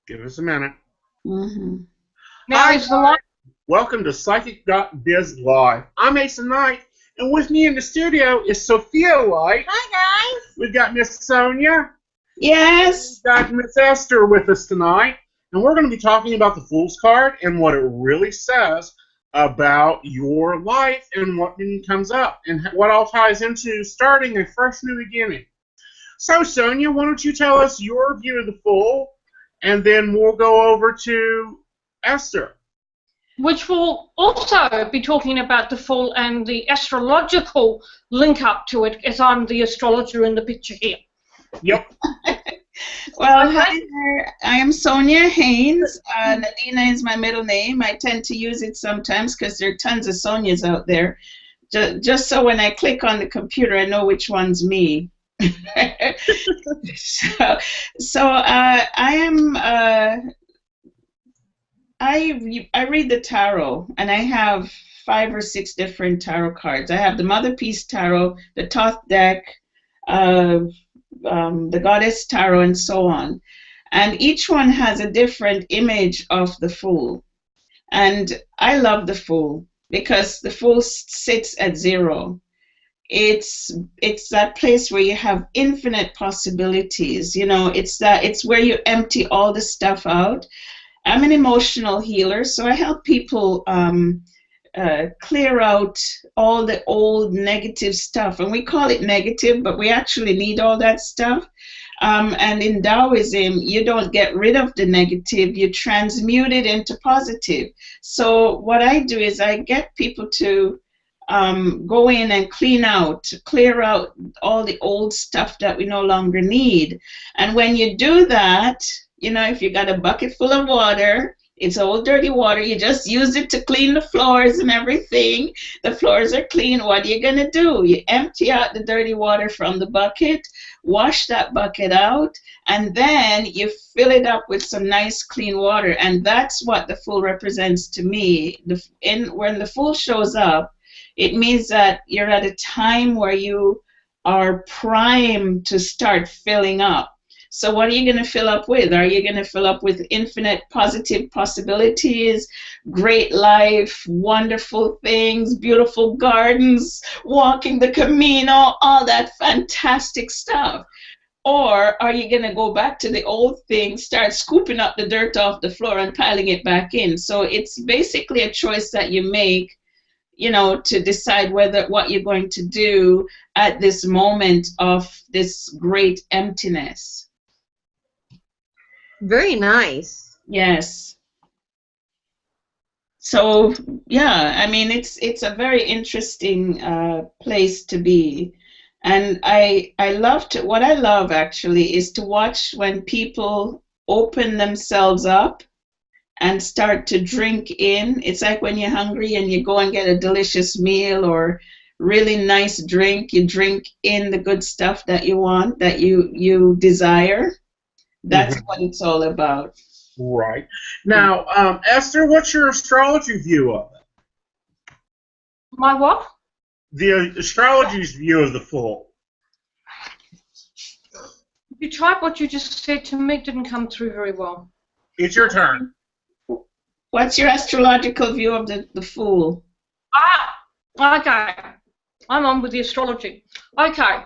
Give us a minute. Mm-hmm. Now Hi, is the light. welcome to Psychic.Biz Live. I'm Aeson Knight, and with me in the studio is Sophia Light. Hi guys. We've got Miss Sonia. Yes. We've got Miss Esther with us tonight, and we're going to be talking about the Fool's card and what it really says about your life and what comes up and what all ties into starting a fresh new beginning. So, Sonia, why don't you tell us your view of the Fool, and then we'll go over to Esther. Which will also be talking about the Fool and the astrological link up to it, as I'm the astrologer in the picture here. Yep. Well, hi there. I am Sonia Haynes. Nadina is my middle name. I tend to use it sometimes because there are tons of Sonias out there. Just so when I click on the computer, I know which one's me. I read the tarot, and I have 5 or 6 different tarot cards. I have the Mother Peace Tarot, the Thoth deck, the Goddess Tarot, and so on. And each one has a different image of the Fool. And I love the Fool because the Fool sits at 0. It's that place where you have infinite possibilities. You know, it's where you empty all the stuff out. I'm an emotional healer, so I help people clear out all the old negative stuff. And we call it negative, but we actually need all that stuff. And in Taoism, you don't get rid of the negative, you transmute it into positive. So what I do is I get people to go in and clear out all the old stuff that we no longer need. And when you do that, you know, if you got a bucket full of water, it's old dirty water, you just use it to clean the floors and everything. The floors are clean. What are you going to do? You empty out the dirty water from the bucket, wash that bucket out, and then you fill it up with some nice clean water. And that's what the Fool represents to me. When the Fool shows up, it means that you're at a time where you are primed to start filling up. So what are you going to fill up with? Are you going to fill up with infinite positive possibilities, great life, wonderful things, beautiful gardens, walking the Camino, all that fantastic stuff? Or are you going to go back to the old thing, start scooping up the dirt off the floor and piling it back in? So it's basically a choice that you make, you know, to decide what you're going to do at this moment of this great emptiness. Very nice. Yes. So yeah, I mean it's a very interesting place to be, and what I love actually is to watch when people open themselves up and start to drink in. It's like when you're hungry and you go and get a delicious meal or really nice drink. You drink in the good stuff that you want, that you desire. That's what it's all about. Right. Now, Esther, what's your astrology view of it? My what? The astrology's view of the Fool. You type what you just said to me, didn't come through very well. It's your turn. What's your astrological view of the Fool? Okay. I'm on with the astrology. Okay.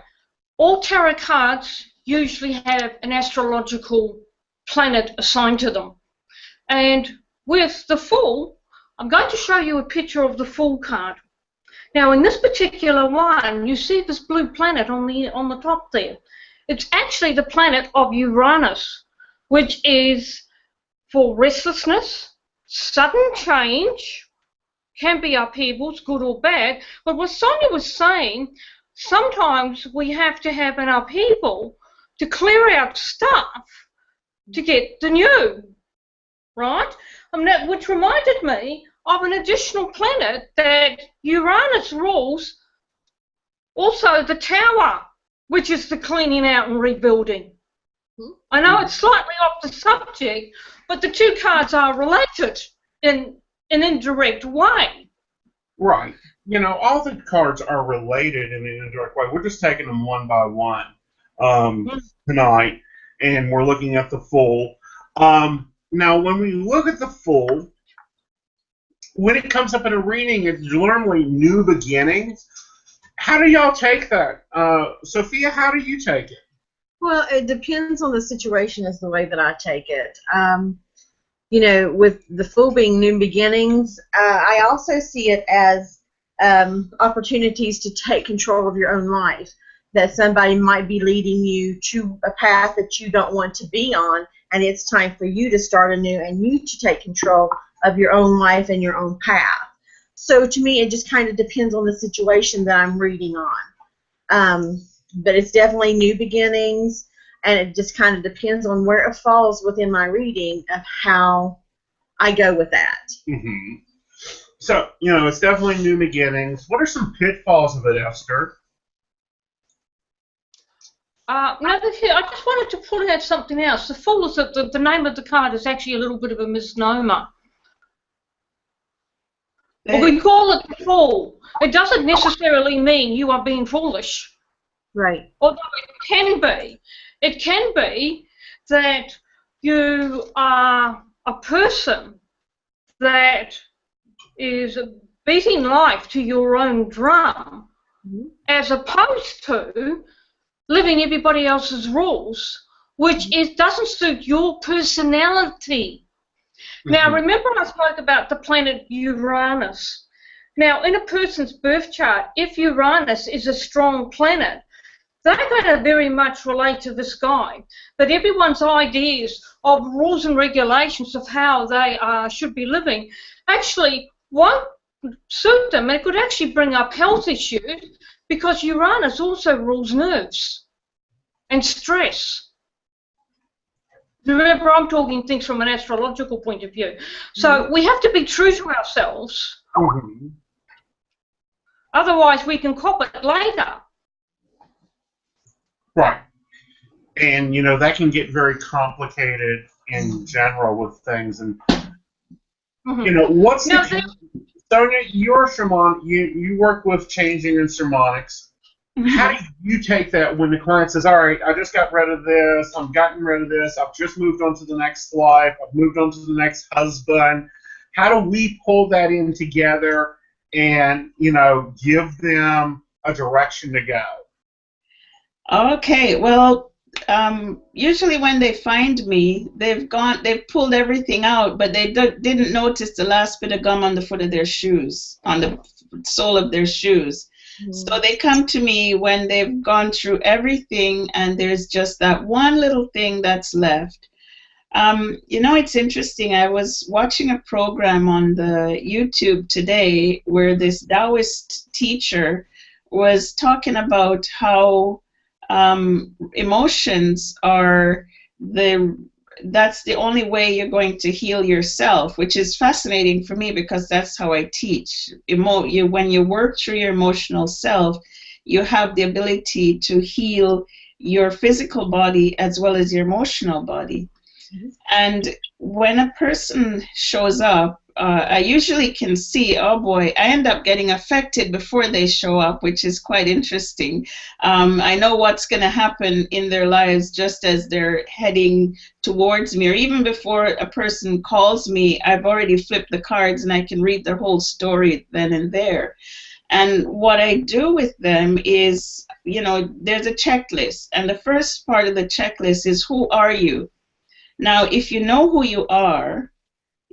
All tarot cards usually have an astrological planet assigned to them. And with the Fool, I'm going to show you a picture of the Fool card. Now, in this particular one, you see this blue planet on the top there. It's actually the planet of Uranus, which is for restlessness, sudden change, can be upheavals, good or bad. But what Sonia was saying, sometimes we have to have an upheaval to clear out stuff to get the new, right? Which reminded me of an additional planet that Uranus rules, also the Tower, which is the cleaning out and rebuilding. I know it's slightly off the subject, but the two cards are related in an indirect way. Right. You know, all the cards are related in an indirect way. We're just taking them one by one tonight, and we're looking at the Fool. Now, when we look at the Fool, when it comes up in a reading, it's normally new beginnings. How do y'all take that? Sophia, how do you take it? Well, it depends on the situation is the way that I take it. You know, with the Fool being new beginnings, I also see it as opportunities to take control of your own life, that somebody might be leading you to a path that you don't want to be on, and it's time for you to start anew and you to take control of your own life and your own path. So to me, it just kind of depends on the situation that I'm reading on. But it's definitely new beginnings, and it just kind of depends on where it falls within my reading of how I go with that. Mm-hmm. So, you know, it's definitely new beginnings. What are some pitfalls of it, Esther? No, I just wanted to point out something else. The Fool is the name of the card is actually a little bit of a misnomer. Well, we call it the Fool. It doesn't necessarily mean you are being foolish. Right. Although it can be. It can be that you are a person that is beating life to your own drum, as opposed to living everybody else's rules, which doesn't suit your personality. Now, remember I spoke about the planet Uranus. Now, in a person's birth chart, if Uranus is a strong planet, they're going to very much relate to this guy. But everyone's ideas of rules and regulations of how they should be living actually won't suit them. And it could actually bring up health issues, because Uranus also rules nerves and stress. Remember, I'm talking things from an astrological point of view. So we have to be true to ourselves. Otherwise, we can cop it later. Right. And, you know, that can get very complicated in general with things. And, you know, what's Sonia, you're a shaman. You work with changing and sermonics. How do you take that when the client says, all right, I just got rid of this, I'm gotten rid of this, I've just moved on to the next life, I've moved on to the next husband. How do we pull that in together and, you know, give them a direction to go? Okay, well, usually when they find me, they've pulled everything out, but they didn't notice the last bit of gum on the foot of their shoes, on the sole of their shoes. So they come to me when they've gone through everything and there's just that one little thing that's left. You know, it's interesting. I was watching a program on the YouTube today where this Taoist teacher was talking about how emotions are that's the only way you're going to heal yourself, which is fascinating for me because that's how I teach. When you work through your emotional self, you have the ability to heal your physical body as well as your emotional body. And when a person shows up, I usually can see, oh boy, I end up getting affected before they show up, which is quite interesting. I know what's going to happen in their lives just as they're heading towards me, or even before a person calls me, I've already flipped the cards and I can read their whole story then and there. And what I do with them is, you know, there's a checklist, and the first part of the checklist is, who are you? Now, if you know who you are,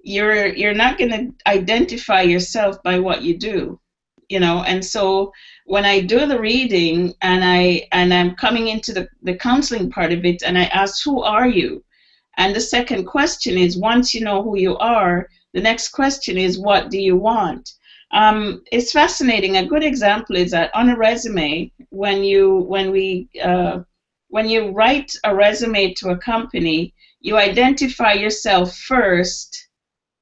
you're not going to identify yourself by what you do, you know. And so when I do the reading and I'm coming into the counseling part of it, and I ask, who are you? And the second question is, once you know who you are, the next question is, what do you want? It's fascinating. A good example is that on a resume, when you write a resume to a company, you identify yourself first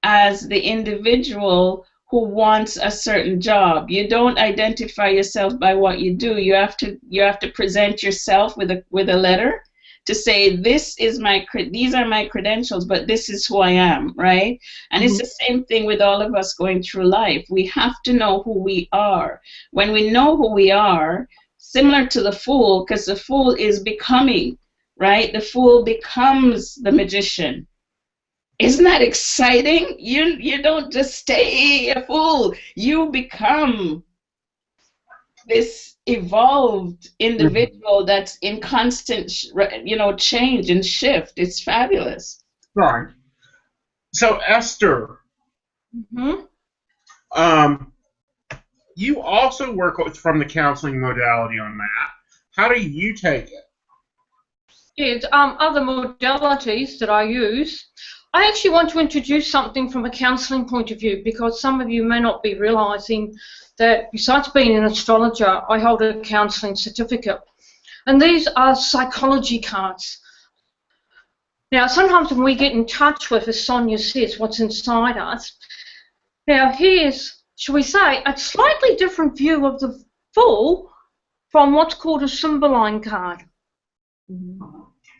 as the individual who wants a certain job. You don't identify yourself by what you do. You have to present yourself with a letter to say, these are my credentials, but this is who I am, right? And it's the same thing with all of us going through life. We have to know who we are. When we know who we are, similar to the Fool, because the Fool is becoming, right? The Fool becomes the magician. Isn't that exciting? You don't just stay a fool. You become this evolved individual that's in constant, change and shift. It's fabulous. Right. So, Esther, you also work from the counseling modality on that. How do you take it? Yes, other modalities that I use. I actually want to introduce something from a counselling point of view, because some of you may not be realising that besides being an astrologer, I hold a counselling certificate. And these are psychology cards. Now, sometimes when we get in touch with, as Sonia says, what's inside us, now here's, shall we say, a slightly different view of the Fool from what's called a Cymbeline card.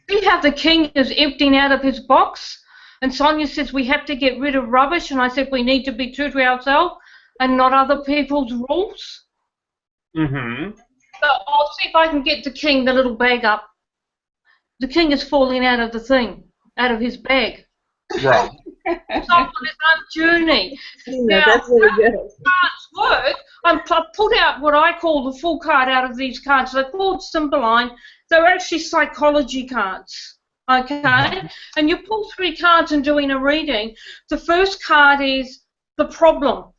See how the king is emptying out of his box? And Sonia says we have to get rid of rubbish, and I said we need to be true to ourselves and not other people's rules. So I'll see if I can get the king, the little bag up. The king is falling out of the thing, out of his bag. Right. He's off on his own journey. Yeah, that's really good. Cards work. I pulled out what I call the Fool card out of these cards. They're called Cymbeline. They're actually psychology cards. Okay? And you pull 3 cards in doing a reading. The first card is the problem.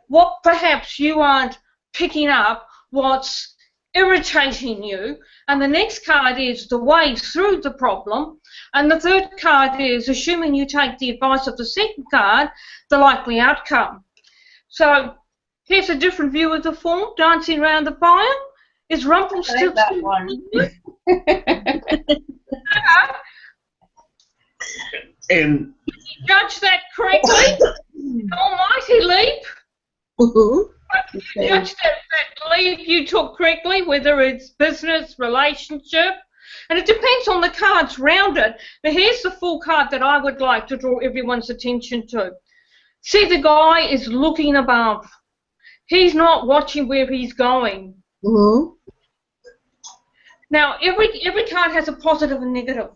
What perhaps you aren't picking up, what's irritating you. And the next card is the way through the problem. And the third card is, assuming you take the advice of the second card, the likely outcome. So here's a different view of the Fool dancing around the fire. Is Rumpelstiltskin that one? And judge that correctly? Almighty leap. Judge that leap you took correctly, whether it's business, relationship, and it depends on the cards round it. But here's the Fool card that I would like to draw everyone's attention to. See, the guy is looking above. He's not watching where he's going. Now, every card has a positive and negative.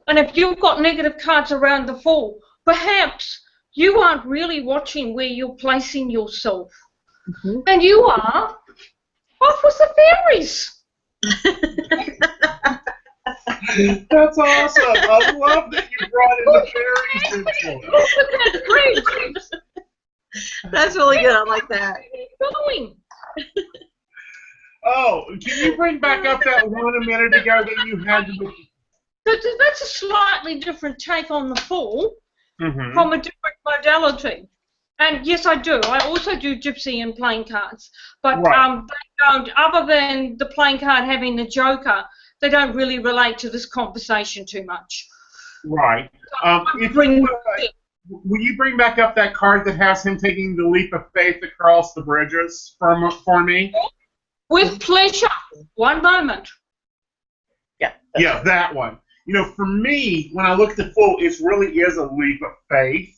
And if you've got negative cards around the Fool, perhaps you aren't really watching where you're placing yourself. And you are off with the fairies. that's awesome. I love that you brought in the fairies into it. That's really good. I like that. Going. Oh, can you bring back up that one a minute ago that you had to be... That's a slightly different take on the Fool from a different modality. And yes, I do. I also do Gypsy and playing cards. But they don't, other than the playing card having the Joker, they don't really relate to this conversation too much. Right. Will you bring back up that card that has him taking the leap of faith across the bridges for me? With pleasure. One moment. Yeah, that one. You know, for me, when I look at the Fool, it really is a leap of faith.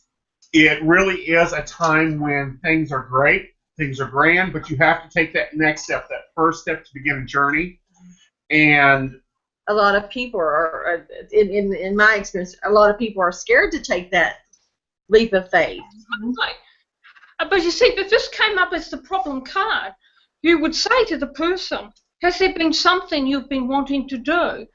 It really is a time when things are great, things are grand, but you have to take that next step, that first step to begin a journey. And a lot of people are, in my experience, a lot of people are scared to take that leap of faith. But you see, if this came up as the problem card, you would say to the person, has there been something you've been wanting to do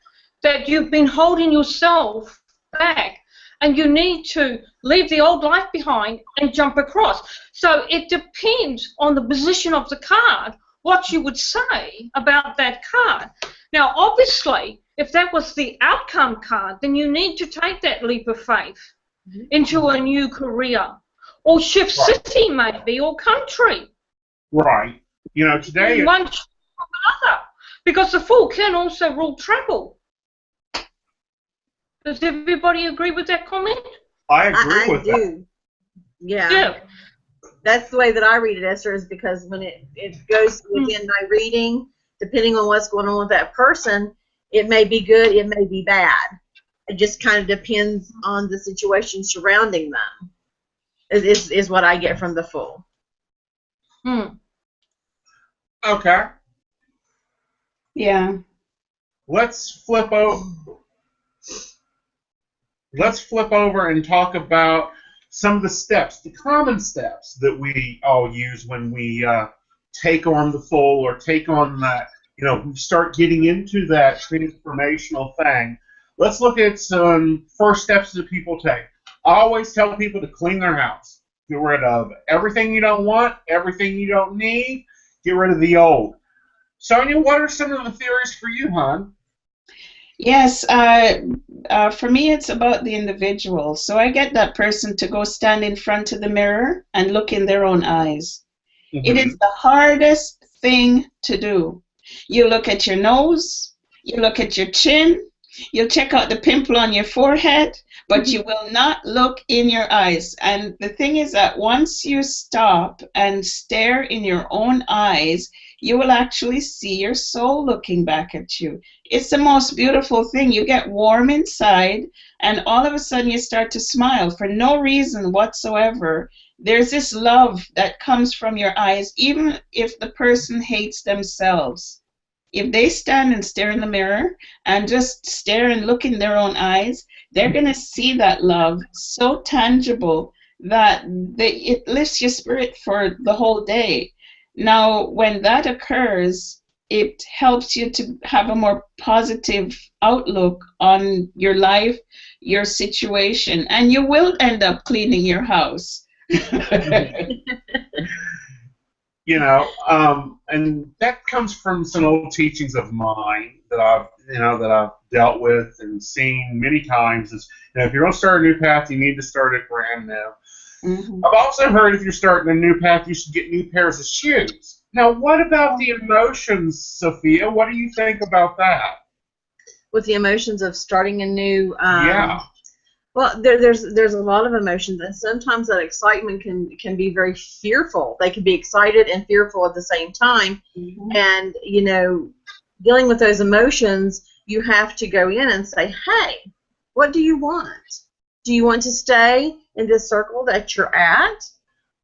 that you've been holding yourself back, and you need to leave the old life behind and jump across? So it depends on the position of the card, what you would say about that card. Now, obviously, if that was the outcome card, then you need to take that leap of faith into a new career, or shift city maybe, or country. Right. You know, today... One from another. Because the Fool can also rule travel. Does everybody agree with that comment? I agree with that. Yeah. That's the way that I read it, Esther, is because when it goes within my reading, depending on what's going on with that person, it may be good, it may be bad. It just kind of depends on the situation surrounding them, is what I get from the Fool. Okay. Yeah. Let's flip over. let's flip over and talk about some of the steps, the common steps that we all use when we take on the full or take on that, we start getting into that transformational thing. Let's look at some first steps that people take. I always tell people to clean their house. Get rid of everything you don't want, everything you don't need. Get rid of the old. Sonia, what are some of the theories for you, hon? Yes, for me it's about the individual. So I get that person to go stand in front of the mirror and look in their own eyes. Mm-hmm. It is the hardest thing to do. You look at your nose, you look at your chin, you'll check out the pimple on your forehead, but you will not look in your eyes. And the thing is that once you stop and stare in your own eyes, you will actually see your soul looking back at you. It's the most beautiful thing. You get warm inside, and all of a sudden you start to smile for no reason whatsoever. There's this love that comes from your eyes, even if the person hates themselves. If they stand and stare in the mirror and just stare and look in their own eyes, they're going to see that love so tangible that it lifts your spirit for the whole day. Now, when that occurs, it helps you to have a more positive outlook on your life, your situation, and you will end up cleaning your house. And that comes from some old teachings of mine that I've dealt with and seen many times. Is if you're going to start a new path, you need to start it brand new. Mm-hmm. I've also heard if you're starting a new path, you should get new pairs of shoes. Now, what about the emotions, Sophia? What do you think about that? With the emotions of starting a new... yeah. Well, there's a lot of emotions, and sometimes that excitement can be very fearful. They can be excited and fearful at the same time. Mm-hmm. And, dealing with those emotions, you have to go in and say, hey, what do you want? Do you want to stay in this circle that you're at,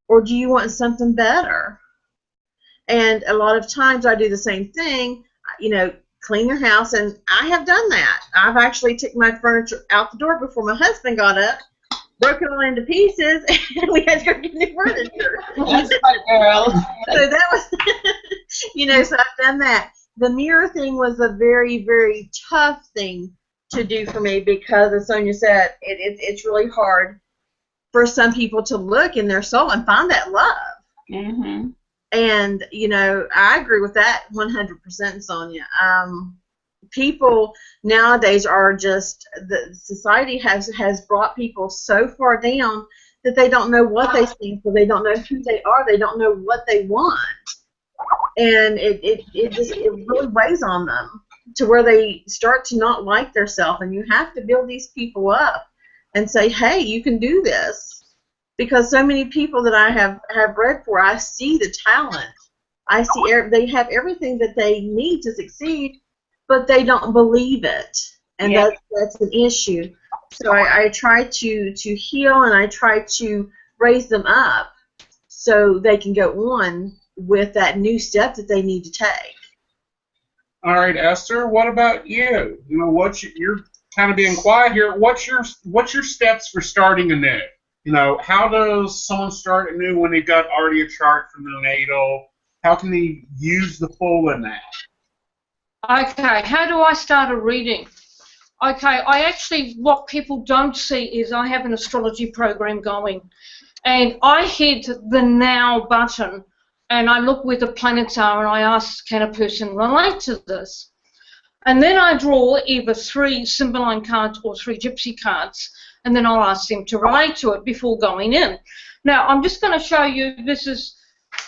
or do you want something better? And a lot of times I do the same thing, clean your house, and I have done that. I've actually took my furniture out the door before my husband got up, broke it all into pieces, and we had to go get new furniture. That's my girl. So that was, so I've done that. The mirror thing was a very, very tough thing to do for me because, as Sonia said, it's really hard for some people to look in their soul and find that love. Mm-hmm. And, I agree with that 100%, Sonia. People nowadays are just, the society has brought people so far down that they don't know what they think, or they don't know who they are, they don't know what they want. And it really weighs on them to where they start to not like themselves. And you have to build these people up and say, hey, you can do this. Because so many people that I have read for, I see the talent. I see they have everything that they need to succeed, but they don't believe it, and that's an issue. So I try to heal, and I try to raise them up so they can go on with that new step that they need to take. All right, Esther, what about you? You're kind of being quiet here. What's your steps for starting anew? How does someone start anew when they've got already a chart from their natal? How can they use the full in that? Okay, how do I start a reading? Okay, what people don't see is I have an astrology program going. And I hit the now button, and I look where the planets are, and I ask, can a person relate to this? And then I draw either 3 Cymbeline cards or 3 Gypsy cards, and then I'll ask them to relate to it before going in. Now, I'm just going to show you, this is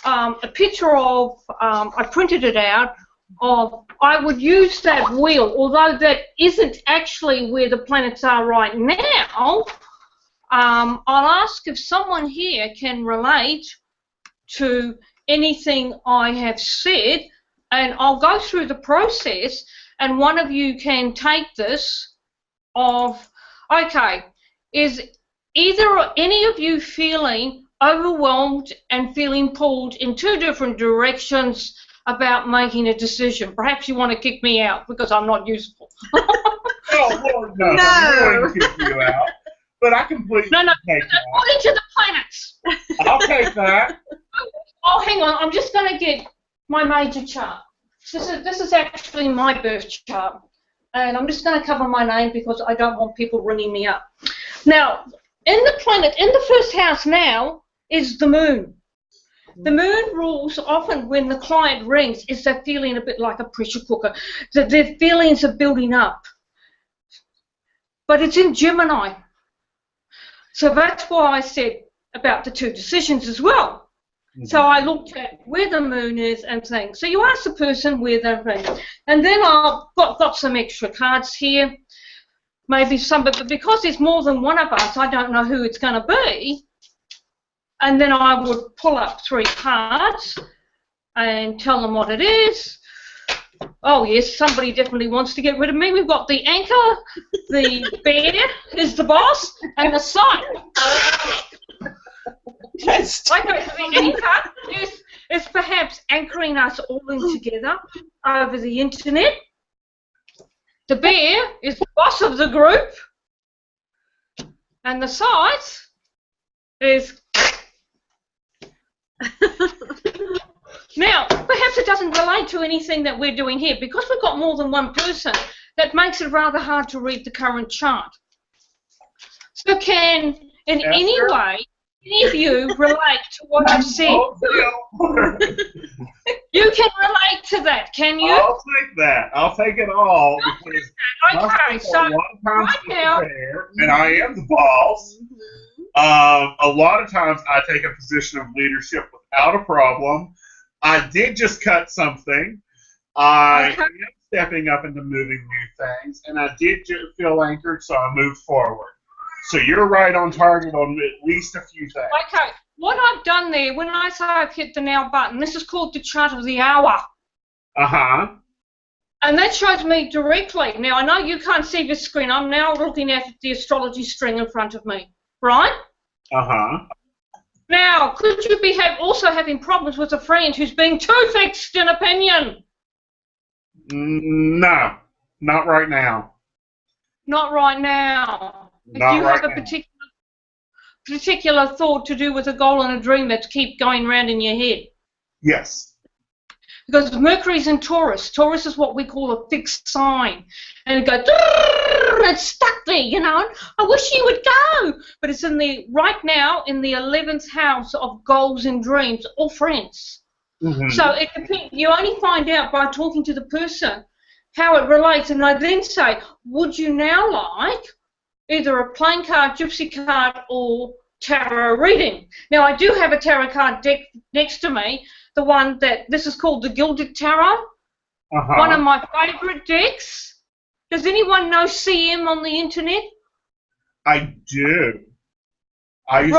a picture of, I printed it out, of, I would use that wheel, although that isn't actually where the planets are right now. I'll ask if someone here can relate to anything I have said, and I'll go through the process, and one of you can take this of, okay, is either or any of you feeling overwhelmed and feeling pulled in 2 different directions about making a decision? Perhaps you want to kick me out because I'm not useful. Oh, Lord, no. No. I'm going to kick you out. But I completely No, take that. according to the planets. I'll take that. Oh, hang on. I'm just going to get my major chart. This is actually my birth chart. And I'm just going to cover my name because I don't want people ringing me up. Now, in the planet, in the first house now, is the moon. The moon rules often when the client rings is they're feeling a bit like a pressure cooker. That their feelings are building up. But it's in Gemini. So that's why I said about the two decisions as well. Mm-hmm. So I looked at where the moon is and things. So you ask the person where they're ring. And then I've got some extra cards here. Maybe some, but because there's more than one of us, I don't know who it's going to be. And then I would pull up 3 cards and tell them what it is. Oh, yes, somebody definitely wants to get rid of me. We've got the anchor, the bear is the boss, and the sun. I don't think the anchor is perhaps anchoring us all in together over the internet. The bear is the boss of the group. And the size is... Now, perhaps it doesn't relate to anything that we're doing here. Because we've got more than one person, that makes it rather hard to read the current chart. So can, in any way, any of you relate to what I've said? You can relate to that, can you? I'll take that. I'll take it all. Okay, so right now... And I am the boss. A lot of times I take a position of leadership without a problem. I did just cut something. I am stepping up into moving new things, and I did feel anchored, so I moved forward. So you're right on target on at least a few things. Okay, what I've done there, when I say I've hit the now button, this is called the chart of the hour. Uh-huh. And that shows me directly. Now, I know you can't see the screen. I'm now looking at the astrology string in front of me, right? Uh-huh. Now, could you be also having problems with a friend who's being too fixed in opinion? No, not right now. Not right now. Not if you right have a now. particular thought to do with a goal and a dream that keep going round in your head. Yes. Because Mercury's in Taurus. Taurus is what we call a fixed sign. And it goes, it's stuck there, you know. I wish you would go. But it's in right now in the 11th house of goals and dreams or friends. Mm-hmm. So it depends. You only find out by talking to the person how it relates. And I then say, would you now like either a plain card, gypsy card, or tarot reading? Now, I do have a tarot card deck next to me. The one this is called the Gilded Tarot. Uh-huh. One of my favourite decks. Does anyone know CM on the internet? I do. This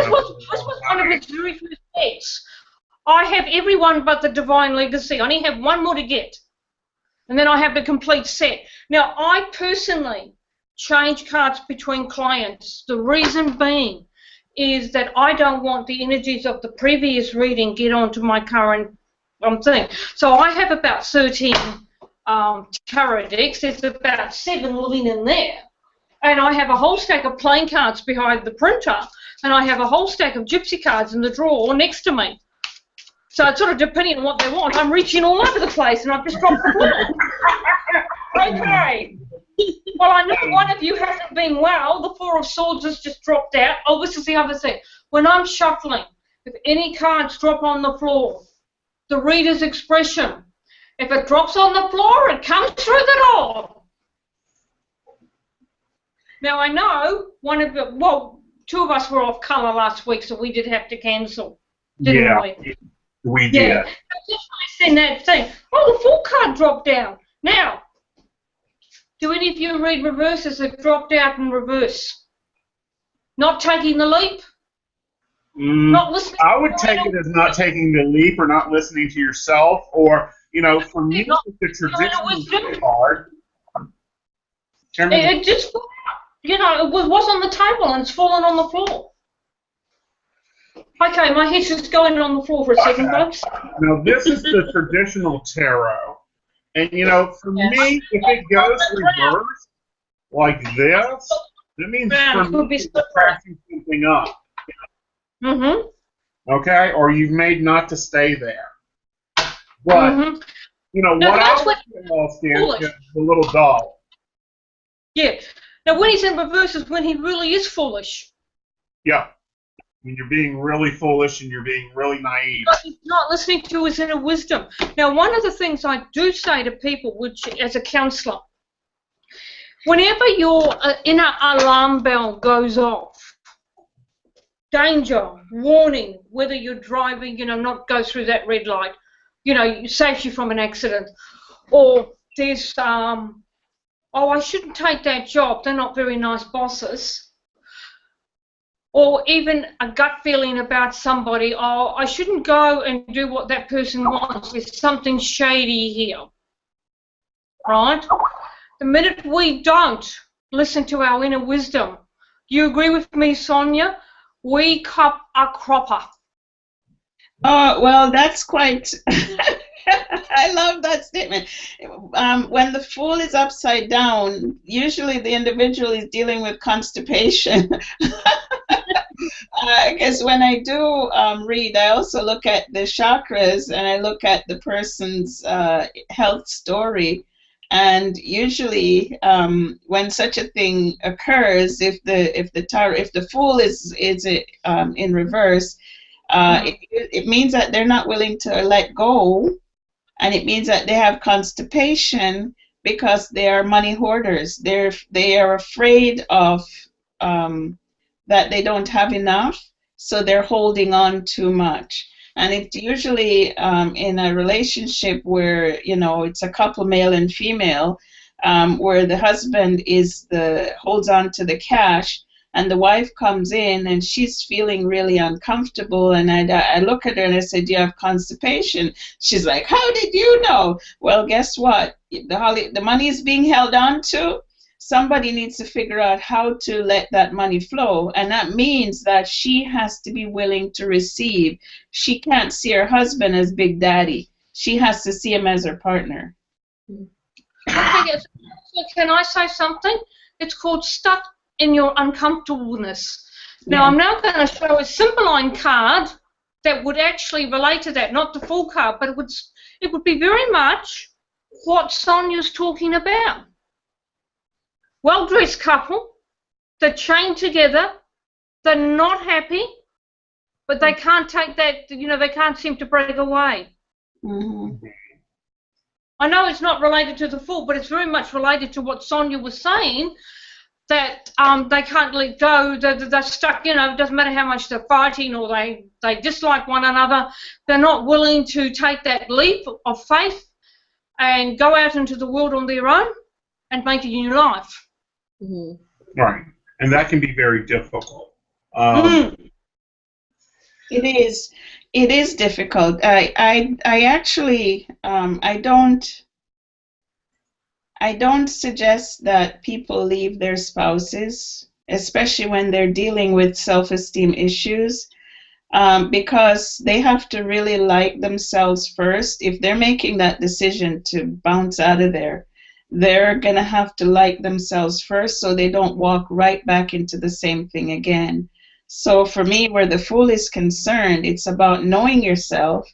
was one of its very first decks. I have everyone but the Divine Legacy. I only have one more to get. And then I have the complete set. Now, I personally change cards between clients. The reason being is that I don't want the energies of the previous reading get onto my current thing. So I have about 13 tarot decks. There's about 7 living in there. And I have a whole stack of playing cards behind the printer, and I have a whole stack of gypsy cards in the drawer next to me. So it's sort of depending on what they want. I'm reaching all over the place, and I've just dropped the ball. Okay. Well, I know one of you hasn't been well. The Four of Swords has just dropped out. Oh, this is the other thing. When I'm shuffling, if any cards drop on the floor, the reader's expression, if it drops on the floor, it comes through the door. Now, I know two of us were off colour last week, so we did have to cancel, didn't we? We did. Yeah. Just send that thing. Oh, the Fool card dropped down. Now, do any of you read reverses that dropped out in reverse? Not taking the leap? Not listening? I would take it as not taking the leap or not listening to yourself, or, for me, the traditional card. It just fell out. It was on the table and it's fallen on the floor. Okay, my head's just going on the floor for a second, folks. Now, this is the traditional tarot. And, you know, for me, if it goes reverse like this, that means for me you're crashing something up. Mm-hmm. Okay? Or you've made not to stay there. But, you know, No, what I that's was lost in is the little doll. Yeah. Now, when he's in reverse is when he really is foolish. Yeah. When you're being really foolish and you're being really naive. He's not listening to his inner wisdom. Now, one of the things I do say to people, which as a counsellor, whenever your inner alarm bell goes off, danger, warning, whether you're driving, you know, not go through that red light, you know, it saves you from an accident, or there's, oh, I shouldn't take that job, they're not very nice bosses. Or even a gut feeling about somebody, oh, I shouldn't go and do what that person wants. There's something shady here, right? The minute we don't listen to our inner wisdom, do you agree with me, Sonia? We cop a cropper. Oh, well, that's quite... I love that statement. When the fool is upside down, usually the individual is dealing with constipation. Because when I do read, I also look at the chakras and I look at the person's health story. And usually, when such a thing occurs, if the fool is in reverse, it means that they're not willing to let go, and it means that they have constipation because they are money hoarders. They are afraid of that they don't have enough, so they're holding on too much. And it's usually in a relationship where, you know, it's a couple, male and female, where the husband holds on to the cash, and the wife comes in and she's feeling really uncomfortable, and I look at her and I say, do you have constipation? She's like, how did you know? Well, guess what? The money is being held on to. Somebody needs to figure out how to let that money flow, and that means that she has to be willing to receive. She can't see her husband as Big Daddy. She has to see him as her partner. Okay, so can I say something? It's called stuck in your uncomfortableness. Now, I'm now going to show a symboline card that would actually relate to that, not the full card, but it would be very much what Sonia's talking about. Well-dressed couple, they're chained together, they're not happy, but they can't take that, you know, they can't seem to break away. Mm-hmm. I know it's not related to the Fool, but it's very much related to what Sonia was saying, that they can't let go, they're stuck, you know, it doesn't matter how much they're fighting or they dislike one another, they're not willing to take that leap of faith and go out into the world on their own and make a new life. Mm-hmm. Right. And that can be very difficult. It is difficult. I actually I don't suggest that people leave their spouses, especially when they're dealing with self-esteem issues, because they have to really like themselves first. If they're making that decision to bounce out of there, they're going to have to like themselves first so they don't walk right back into the same thing again. So for me, where the Fool is concerned, it's about knowing yourself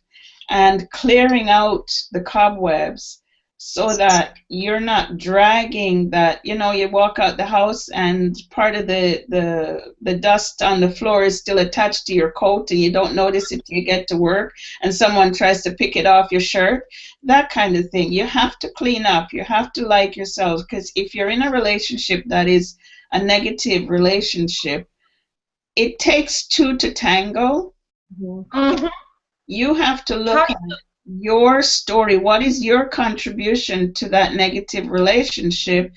and clearing out the cobwebs so that you're not dragging that, you know, you walk out the house and part of the dust on the floor is still attached to your coat and you don't notice it till you get to work and someone tries to pick it off your shirt. That kind of thing. You have to clean up. You have to like yourself, because if you're in a relationship that is a negative relationship, it takes two to tango. Mm-hmm. You have to look at your story. What is your contribution to that negative relationship?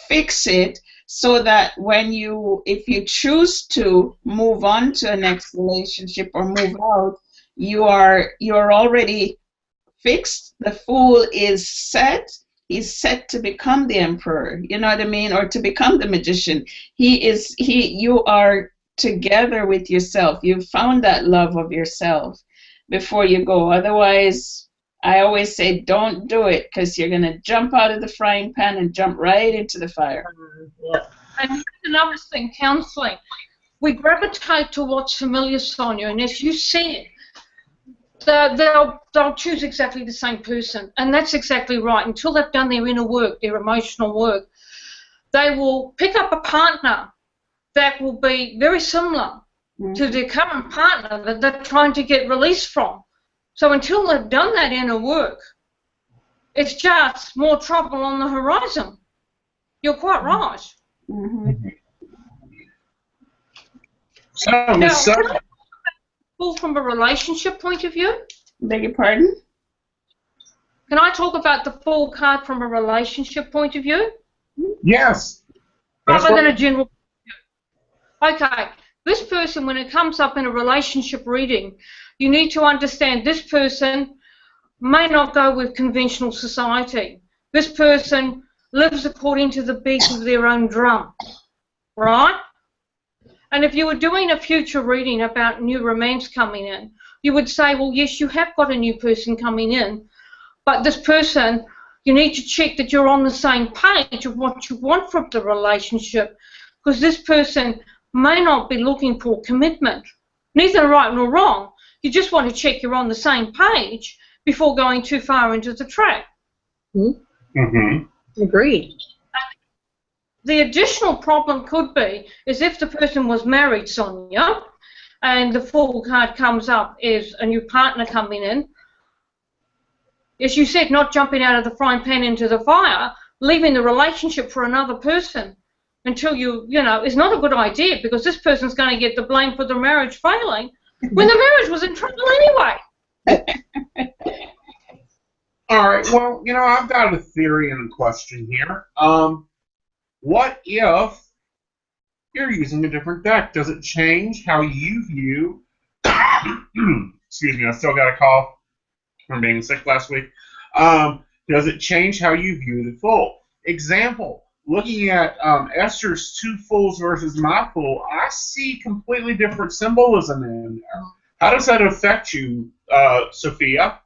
Fix it so that if you choose to move on to a next relationship or move out, you're already fixed. The Fool is set. He's set to become the emperor. You know what I mean? Or to become the magician. You are together with yourself. You've found that love of yourself before you go. Otherwise, I always say don't do it, because you're going to jump out of the frying pan and jump right into the fire. Yeah. And here's another thing, counselling. We gravitate to what's familiar, Sonia, and as you said, they'll choose exactly the same person, and that's exactly right. Until they've done their inner work, their emotional work, they will pick up a partner that will be very similar to their current partner that they're trying to get released from. So until they've done that inner work, it's just more trouble on the horizon. You're quite right. Mm-hmm. So, Now, Miss can I talk from a relationship point of view? Beg your pardon? Can I talk about the Fool card from a relationship point of view? yes. That's Rather what- than a general point of view. Okay, this person, when it comes up in a relationship reading, you need to understand this person may not go with conventional society. This person lives according to the beat of their own drum, right? And if you were doing a future reading about new romance coming in, you would say, well, yes, you have got a new person coming in, but this person, you need to check that you're on the same page of what you want from the relationship, because this person may not be looking for commitment. Neither right nor wrong. You just want to check you're on the same page before going too far into the track. Mhm. Agreed. The additional problem could be is if the person was married, Sonia, and the Fool card comes up as a new partner coming in, as you said, not jumping out of the frying pan into the fire, leaving the relationship for another person until you know, is not a good idea, because this person's going to get the blame for the marriage failing when the marriage was in trouble anyway. All right. Well, I've got a theory and a question here. What if you're using a different deck? Does it change how you view? Excuse me. I still got a cough from being sick last week. Does it change how you view the Fool? Example: looking at Esther's two Fools versus my Fool, I see completely different symbolism in there. How does that affect you, Sophia?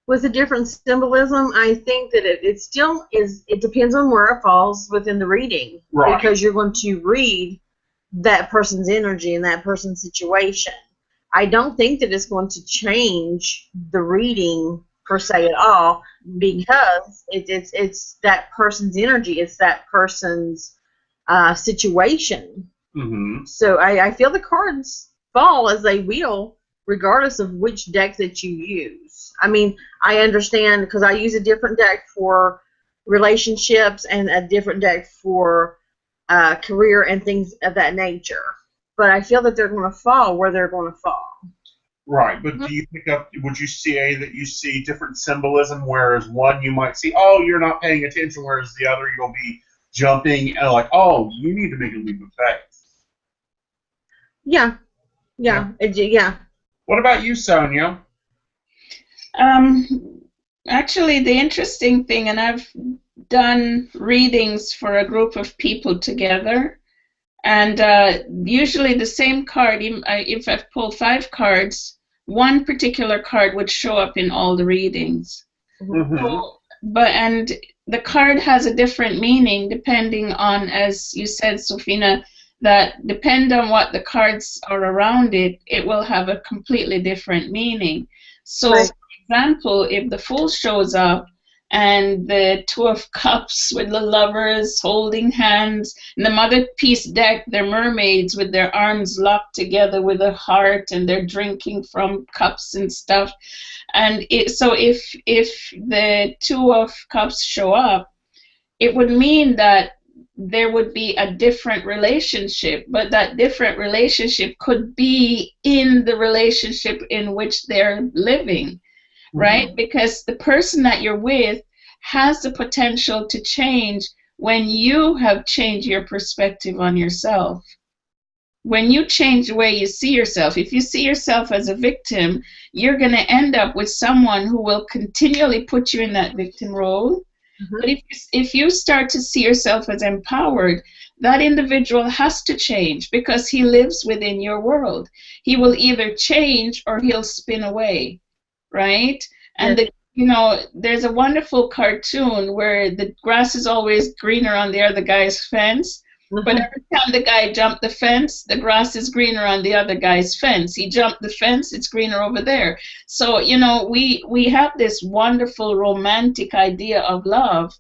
With a different symbolism, I think that it still is, it depends on where it falls within the reading. Right. Because you're going to read that person's energy and that person's situation. I don't think that it's going to change the reading per se at all, because it's that person's energy, it's that person's situation. Mm-hmm. So I feel the cards fall as they will, regardless of which deck that you use. I mean, I understand, because I use a different deck for relationships and a different deck for career and things of that nature. But I feel that they're going to fall where they're going to fall. Right, but do you pick up? Would you say that you see different symbolism? Whereas one you might see, oh, you're not paying attention, whereas the other you'll be jumping and like, oh, you need to make a leap of faith. Yeah. What about you, Sonia? Actually, the interesting thing, and I've done readings for a group of people together, and usually the same card, if I've pulled 5 cards, one particular card would show up in all the readings. Mm-hmm. And the card has a different meaning depending on, as you said, Sophina, that depend on what the cards are around it, it will have a completely different meaning. So, right. For example, if the Fool shows up and the Two of Cups with the lovers holding hands, and the Mother Peace deck, they're mermaids with their arms locked together with a heart, and they're drinking from cups and stuff. And so if the Two of Cups show up, it would mean that there would be a different relationship, but that different relationship could be in the relationship in which they're living, right? Mm-hmm. Because the person that you're with has the potential to change when you have changed your perspective on yourself. When you change the way you see yourself, if you see yourself as a victim, you're going to end up with someone who will continually put you in that victim role. Mm-hmm. But if you start to see yourself as empowered, that individual has to change because he lives within your world. He will either change or he'll spin away, right? And there's a wonderful cartoon where the grass is always greener on the other guy's fence. But every time the guy jumped the fence, the grass is greener on the other guy's fence. He jumped the fence, it's greener over there. So, we have this wonderful romantic idea of love,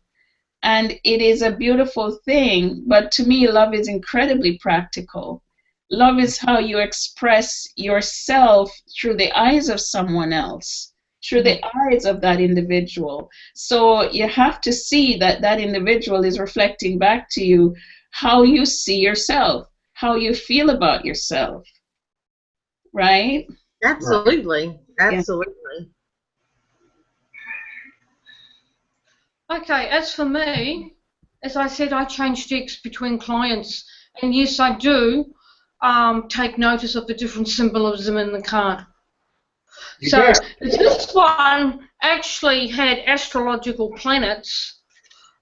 and it is a beautiful thing. But to me, love is incredibly practical. Love is how you express yourself through the eyes of someone else, through the eyes of that individual. So you have to see that that individual is reflecting back to you how you see yourself, how you feel about yourself, right? Absolutely. Absolutely. Okay, as for me, as I said, I change decks between clients, and yes, I do take notice of the different symbolism in the card. So this one actually had astrological planets,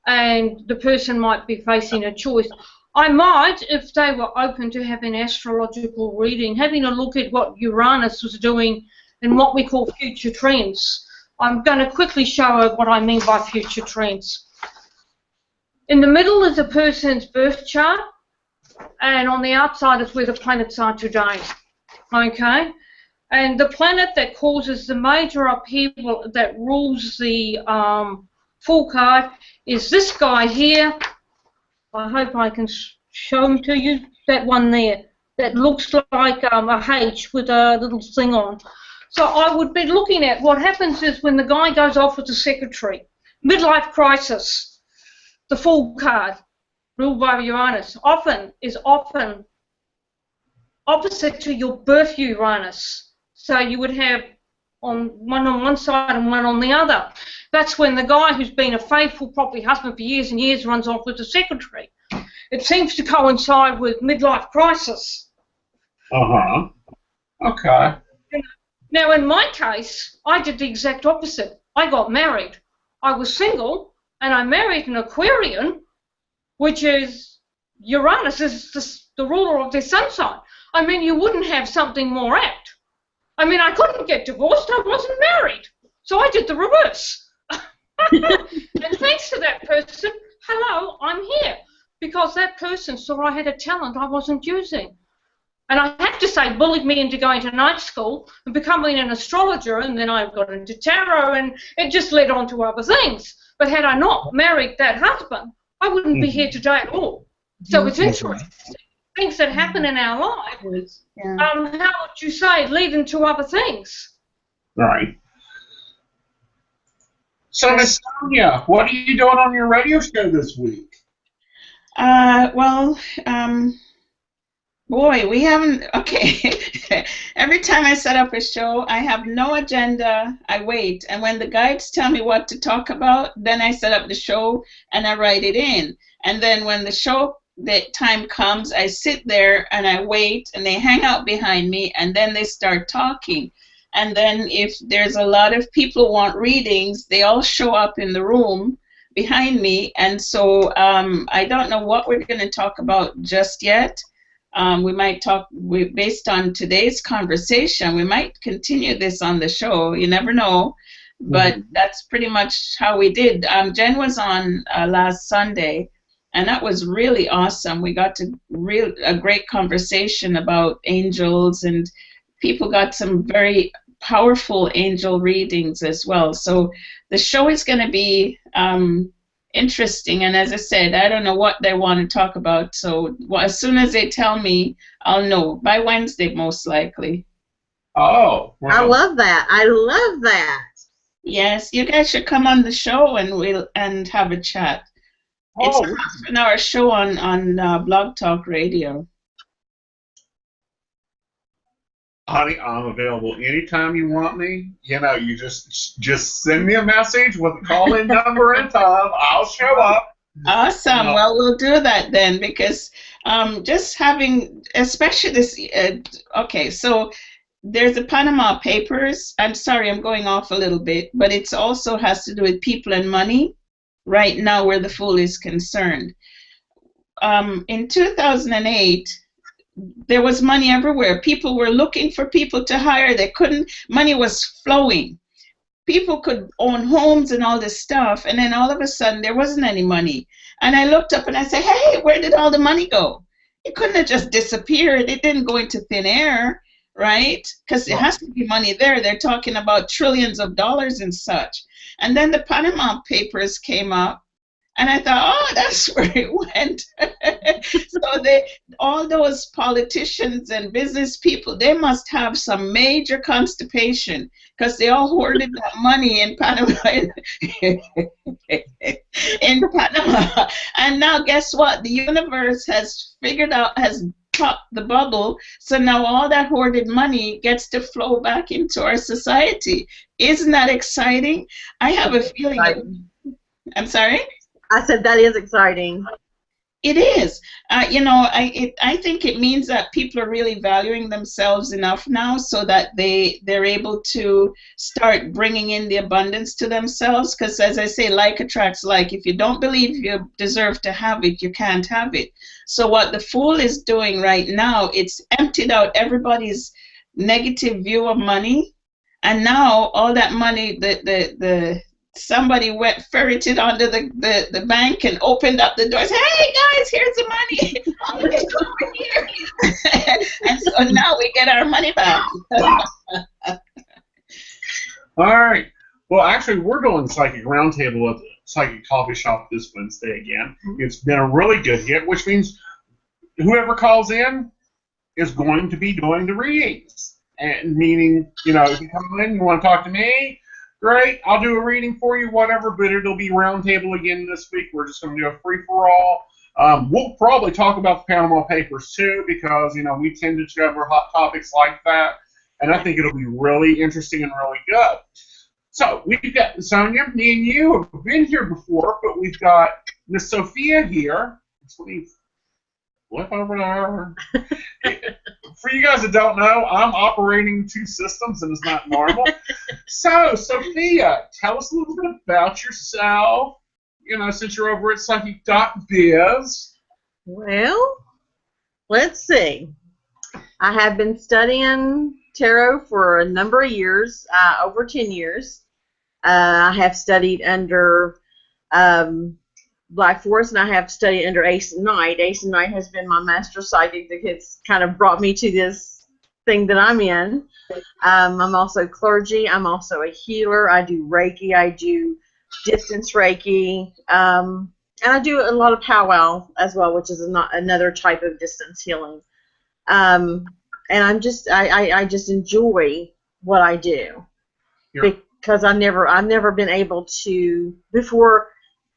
and the person might be facing a choice. I might, if they were open to having astrological reading, having a look at what Uranus was doing and what we call future trends. I'm going to quickly show her what I mean by future trends. In the middle is a person's birth chart, and on the outside is where the planets are today. Okay? And the planet that causes the major upheaval that rules the full card is this guy here. I hope I can show him to you. That one there. That looks like a H with a little thing on. So I would be looking at what happens is when the guy goes off with the secretary. Midlife crisis. The full card, ruled by Uranus, is often opposite to your birth Uranus. So you would have one on one side and one on the other. That's when the guy who's been a faithful, probably husband for years and years runs off with the secretary. It seems to coincide with midlife crisis. Uh-huh. Okay. Now, in my case, I did the exact opposite. I got married. I was single, and I married an Aquarian, which is Uranus is the ruler of their sun sign. I mean, you wouldn't have something more apt. I mean, I couldn't get divorced. I wasn't married. So I did the reverse. And thanks to that person, hello, I'm here. Because that person saw I had a talent I wasn't using. And I have to say, bullied me into going to night school and becoming an astrologer, and then I got into tarot, and it just led on to other things. But had I not married that husband, I wouldn't be here today at all. So it's interesting. Things that happen in our lives, how would you say, lead into other things? Right. So, Miss Sonia, what are you doing on your radio show this week? Boy, we haven't, okay. Every time I set up a show, I have no agenda, I wait. And when the guides tell me what to talk about, then I set up the show and I write it in. And then when the time comes, I sit there and I wait, and they hang out behind me, and then they start talking. And then if there's a lot of people who want readings, they all show up in the room behind me. And so I don't know what we're going to talk about just yet. We might talk, based on today's conversation, we might continue this on the show. You never know. But that's pretty much how we did. Jen was on last Sunday, and that was really awesome. We got to a great conversation about angels, and people got some very powerful angel readings as well. So the show is going to be interesting. And as I said, I don't know what they want to talk about. So as soon as they tell me, I'll know. By Wednesday, most likely. Oh. Wow. I love that. I love that. Yes, you guys should come on the show and have a chat. It's a half-an-hour show on Blog Talk Radio. Honey, I'm available anytime you want me. You know, you just send me a message with a call-in number and time. I'll show up. Awesome. Well, we'll do that then, because just having, especially this, okay, so there's the Panama Papers. I'm sorry, I'm going off a little bit, but it also has to do with people and money right now where the Fool is concerned. In 2008, there was money everywhere. People were looking for people to hire. They couldn't, money was flowing. people could own homes and all this stuff, and then all of a sudden there wasn't any money. And I looked up and I said, hey, where did all the money go? It couldn't have just disappeared. It didn't go into thin air, right? Because it has to be money there. They're talking about trillions of dollars and such. And then the Panama Papers came up, and I thought, oh, that's where it went. So all those politicians and business people, they must have some major constipation, because they all hoarded that money in Panama. In Panama. And now guess what? The universe has popped the bubble, so now all that hoarded money gets to flow back into our society. Isn't that exciting? I have a feeling. I'm sorry? I said that is exciting. It is. I think it means that people are really valuing themselves enough now so that they're able to start bringing in the abundance to themselves. Because as I say, like attracts like. If you don't believe you deserve to have it, you can't have it. So what the Fool is doing right now, it's emptied out everybody's negative view of money, and now all that money, somebody went ferreted under the bank and opened up the doors. Hey guys, here's the money. Oh, it's over here. And so now we get our money back. All right. Well, actually, we're doing Psychic Roundtable at the Psychic Coffee Shop this Wednesday again. It's been a really good hit, which means whoever calls in is going to be doing the readings. And meaning, if you come in, you want to talk to me, great, I'll do a reading for you, whatever, but it'll be roundtable again this week. We're just going to do a free-for-all. We'll probably talk about the Panama Papers, too, because, we tend to cover hot topics like that, and I think it'll be really interesting and really good. So, we've got Sonia, me and you have been here before, but we've got Miss Sophia here. Let me flip over there. For you guys that don't know, I'm operating two systems, and it's not normal. So, Sophia, tell us a little bit about yourself, since you're over at Psychic.Biz. Well, let's see. I have been studying tarot for a number of years, over 10 years. I have studied under Black Forest, and I have studied under Aeson. Aeson has been my master psychic that has kind of brought me to this thing that I'm in. I'm also clergy. I'm also a healer. I do Reiki. I do distance Reiki. And I do a lot of powwow as well, which is another type of distance healing. And I just enjoy what I do. Because I've never been able to, before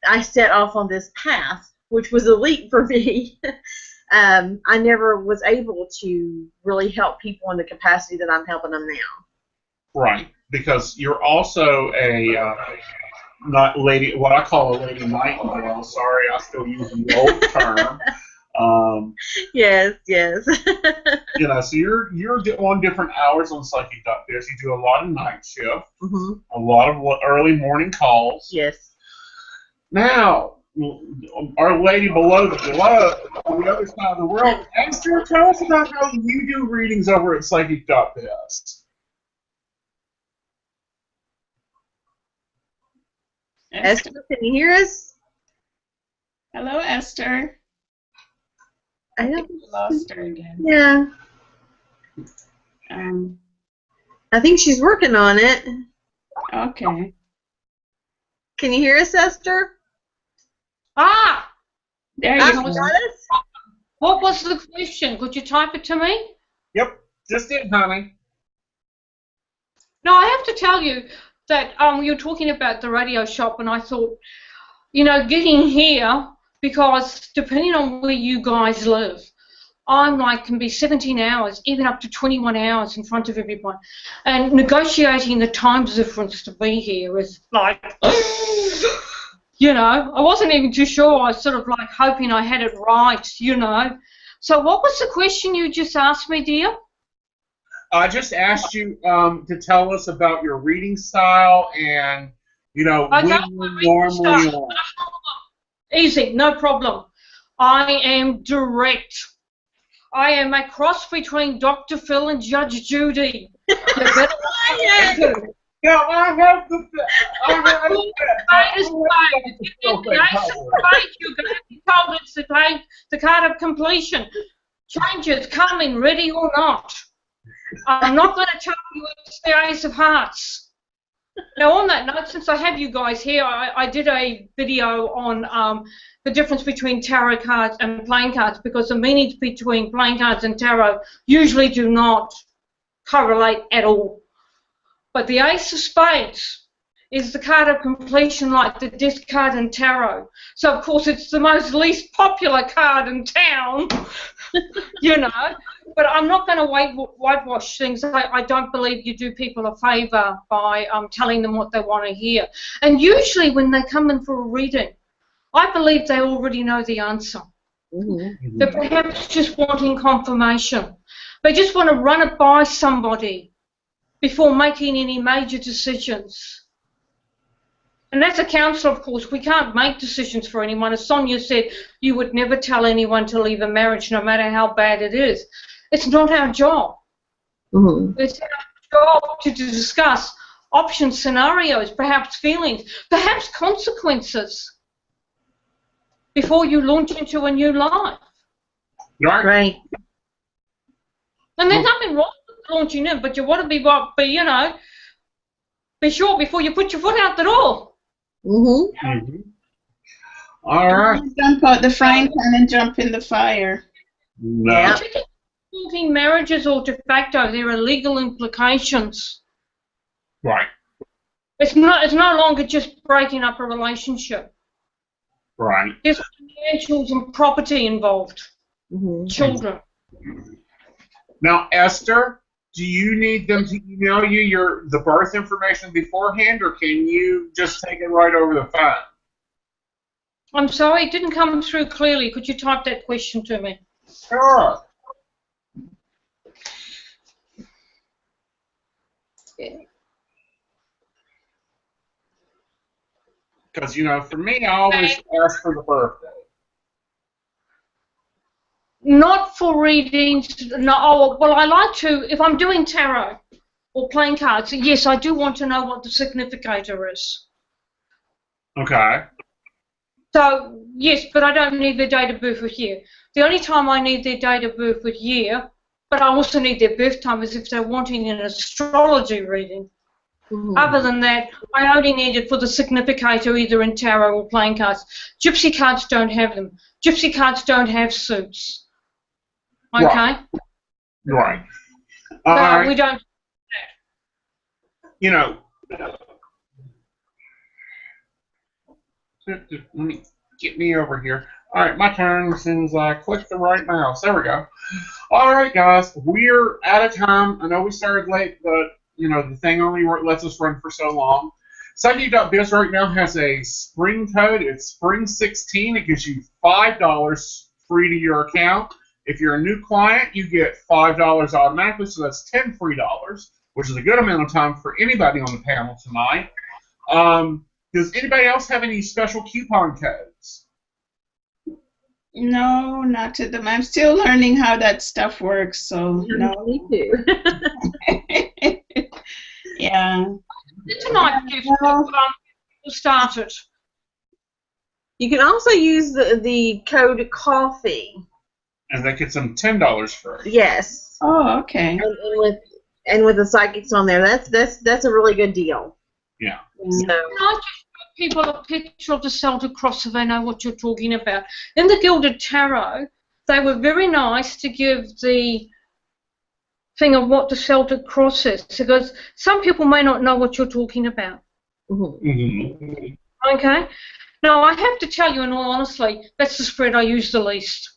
I set off on this path, which was a leap for me, I never was able to really help people in the capacity that I'm helping them now. Right, because you're also not lady, what I call a lady nightingale. Sorry, I still use the old term. Yes. So you're on different hours on Psychic.Biz. You do a lot of night shift, a lot of early morning calls. Yes. Now, our lady below the glove on the other side of the world, Esther, tell us about how you do readings over at Psychic.Biz. Esther, can you hear us? Hello, Esther. I don't lost her again. Yeah. I think she's working on it. Okay. Can you hear us, Esther? There you go. What was the question? Could you type it to me? Yep, just did, honey. No, I have to tell you that you were talking about the radio shop, and I thought, getting here, because depending on where you guys live, can be 17 hours, even up to 21 hours in front of everyone. And negotiating the time difference to be here is like, I wasn't even too sure. I was sort of like hoping I had it right, So what was the question you just asked me, dear? I just asked you to tell us about your reading style and, when you normally are. Easy, no problem. I am direct. I am a cross between Dr. Phil and Judge Judy. You better Yeah, I have the. I have the. Spade is spade. If you get the ace of spades, you're going to be told it's the card of completion. Changes coming, ready or not. I'm not going to tell you it's the ace of hearts. Now, on that note, since I have you guys here, I did a video on the difference between tarot cards and playing cards, because the meanings between playing cards and tarot usually do not correlate at all. But the ace of spades is the card of completion, like the death card in tarot. So, of course, it's the most least popular card in town, you know. But I'm not going to whitewash things. I don't believe you do people a favour by telling them what they want to hear. And usually when they come in for a reading, I believe they already know the answer. Mm-hmm. They're perhaps just wanting confirmation. They just want to run it by somebody before making any major decisions. And as a counsellor, of course, we can't make decisions for anyone. As Sonia said, you would never tell anyone to leave a marriage, no matter how bad it is. It's not our job. Mm-hmm. It's our job to discuss options, scenarios, perhaps feelings, perhaps consequences before you launch into a new life. Right. And there's nothing wrong with launching in, but you want to be sure before you put your foot out the door. Mm-hmm. Mm-hmm. All right. Jump out the frying pan and jump in the fire. No. Yeah. Talking marriages or de facto, there are legal implications. Right. It's no longer just breaking up a relationship. Right. There's financials and property involved. Mm-hmm. Children. Now, Esther, do you need them to email you the birth information beforehand, or can you just take it right over the phone? I'm sorry, it didn't come through clearly. Could you type that question to me? Sure. Because, for me, I always ask for the birthday. Not for readings. No. Well, I like to, if I'm doing tarot or playing cards, yes, I do want to know what the significator is. Okay. So, yes, but I don't need their date of birth or year. The only time I need their date of birth or year, but I also need their birth time, is if they're wanting an astrology reading. Mm-hmm. Other than that, I only need it for the significator, either in tarot or playing cards. Gypsy cards don't have them. Gypsy cards don't have suits. Okay? Right. We don't do that. Let me get me over here. All right, my turn as soon as I click the right mouse. There we go. All right, guys, we're out of time. I know we started late, but, the thing only lets us run for so long. Psychic.Biz right now has a spring code. It's Spring16. It gives you $5 free to your account. If you're a new client, you get $5 automatically, so that's $10 free, which is a good amount of time for anybody on the panel tonight. Does anybody else have any special coupon codes? No, not to them. I'm still learning how that stuff works, so no. Me too. Yeah. It's a nice gift to start it. You can also use the code COFFEE. And that gets them $10 free. Yes. Oh, okay. And with the psychics on there, that's a really good deal. Yeah. So. Can I just show people a picture of the Celtic cross so they know what you're talking about? In the Gilded Tarot, they were very nice to give the thing of what the Celtic cross is, because some people may not know what you're talking about. Mm-hmm. Mm-hmm. Okay? Now, I have to tell you, in all honesty, that's the spread I use the least.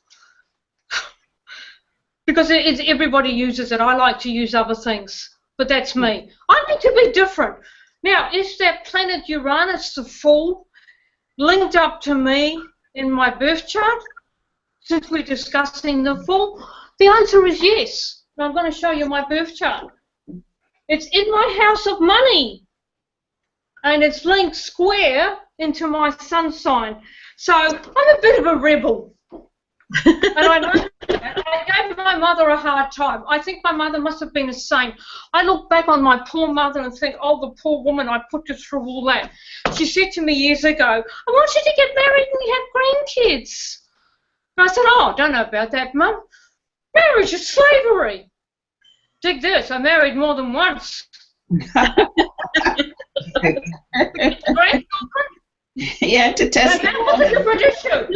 Because everybody uses it. I like to use other things, but that's me. I need to be different. Now, is that planet Uranus, the Fool, linked up to me in my birth chart, since we're discussing the Fool? The answer is yes. And I'm going to show you my birth chart. It's in my house of money, and it's linked square into my sun sign. So I'm a bit of a rebel. And I know that. I gave my mother a hard time. I think my mother must have been a saint. I look back on my poor mother and think, oh, the poor woman, I put her through all that. She said to me years ago, I want you to get married and have grandkids. And I said, oh, I don't know about that, Mum. Marriage is slavery. Dig this, I married more than once. Grandchildren? Yeah, to test That wasn't a British issue.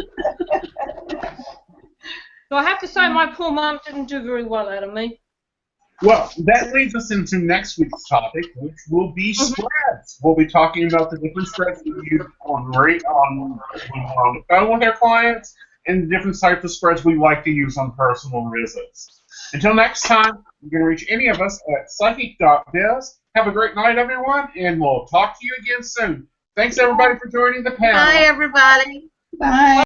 So I have to say my poor mum didn't do very well out of me. Well, that leads us into next week's topic, which will be spreads. We'll be talking about the different spreads we use on the phone with our clients and the different types of spreads we like to use on personal visits. Until next time, you can reach any of us at Psychic.Biz. Have a great night, everyone, and we'll talk to you again soon. Thanks, everybody, for joining the panel. Bye, everybody. Bye.